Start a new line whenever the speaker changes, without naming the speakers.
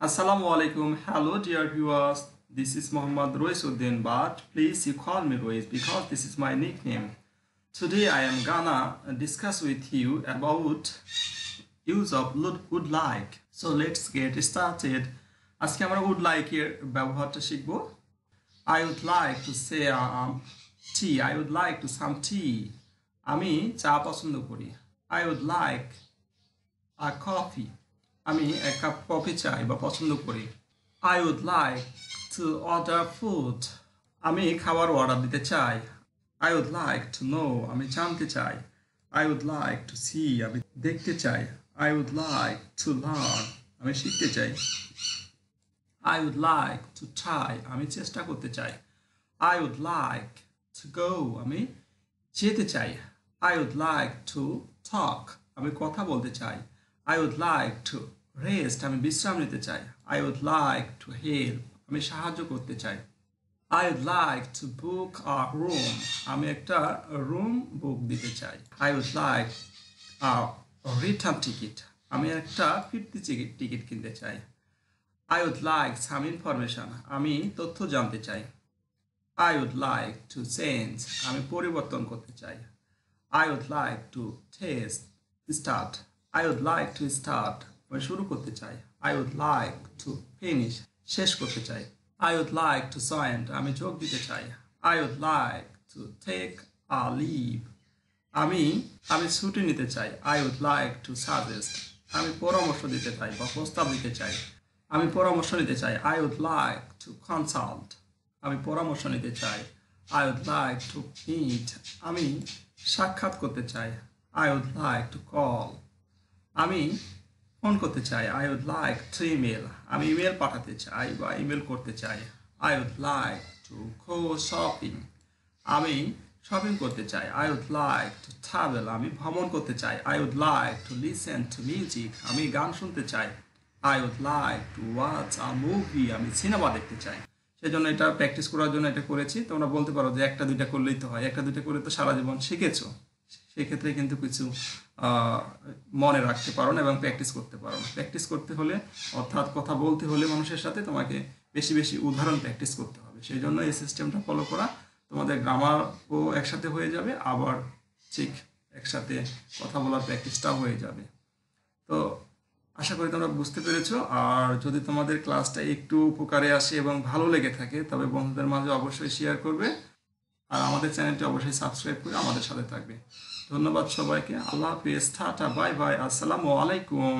Assalamu alaikum. Hello, dear viewers. This is Muhammad Roisuddin, but please you call me Rois because this is my nickname. Today I am gonna discuss with you about use of would like. So let's get started. আজকে আমরা would like এর ব্যবহারটা শিখব. I would like to say tea. I would like to some tea. আমি চা পছন্দ করি. I would like a coffee. আমি এক কাপ কফি চাই বা পছন্দ করি। I would like to order food. আমি খাবার অর্ডার দিতে চাই। I would like to know. আমি জানতে চাই। I would like to see. আমি দেখতে চাই। I would like to learn. আমি শিখতে চাই। I would like to try. আমি চেষ্টা করতে চাই। I would like to go. আমি যেতে চাই। I would like to talk. আমি কথা বলতে চাই। I would like to rest. আমি বিশ্রাম নিতে চাই। I would like to help. আমি সাহায্য করতে চাই। I would like to book a room. আমি একটা রুম বুক দিতে চাই। I would like a return ticket. আমি একটা ফিরতি টিকিট কিনতে চাই। I would like some information. আমি তথ্য জানতে চাই। I would like to change. আমি পরিবর্তন করতে চাই। I would like to start. I would like to start. আমি শুরু করতে চাই। I would like to finish. শেষ করতে চাই। I would like to join. আমি যোগ দিতে চাই। I would like to take a leave. আমি ছুটি নিতে চাই। I would like to suggest. আমি পরামর্শ দিতে চাই বা প্রস্তাব দিতে চাই। আমি পরামর্শ নিতে চাই। I would like to consult. আমি পরামর্শ নিতে চাই। I would like to meet. আমি সাক্ষাৎ করতে চাই। I would like to call. আমি ফোন করতে চাই। I would like to email. আমি ইমেল পাঠাতে চাই বা ইমেল করতে চাই। I would like to go shopping. আমি শপিং করতে চাই। I would like to travel. আমি ভ্রমণ করতে চাই। I would like to listen to music. আমি গান শুনতে চাই। I would like to watch a movie. আমি সিনেমা দেখতে চাই। সেজন্য এটা প্র্যাকটিস করার জন্য এটা করেছি। তোমরা বলতে পারো যে একটা দুইটা করলেই তো হয়, একটা দুইটা করে তো সারা জীবন শিখেছো। সেক্ষেত্রে কিন্তু কিছু মনে রাখতে পারো না এবং প্র্যাকটিস করতে পারো না। প্র্যাকটিস করতে হলে অর্থাৎ কথা বলতে হলে মানুষের সাথে তোমাকে বেশি বেশি উদাহরণ প্র্যাকটিস করতে হবে। সেই জন্য এই সিস্টেমটা ফলো করা, তোমাদের গ্রামারও একসাথে হয়ে যাবে, আবার ঠিক একসাথে কথা বলার প্র্যাকটিসটাও হয়ে যাবে। তো আশা করি তোমরা বুঝতে পেরেছো। আর যদি তোমাদের ক্লাসটা একটু উপকারে আসে এবং ভালো লেগে থাকে তবে বন্ধুদের মাঝে অবশ্যই শেয়ার করবে আর আমাদের চ্যানেলটি অবশ্যই সাবস্ক্রাইব করে আমাদের সাথে থাকবে। ধন্যবাদ সবাইকে। আল্লাহ হাফেজ, টাটা, বাই বাই, আসসালামু আলাইকুম।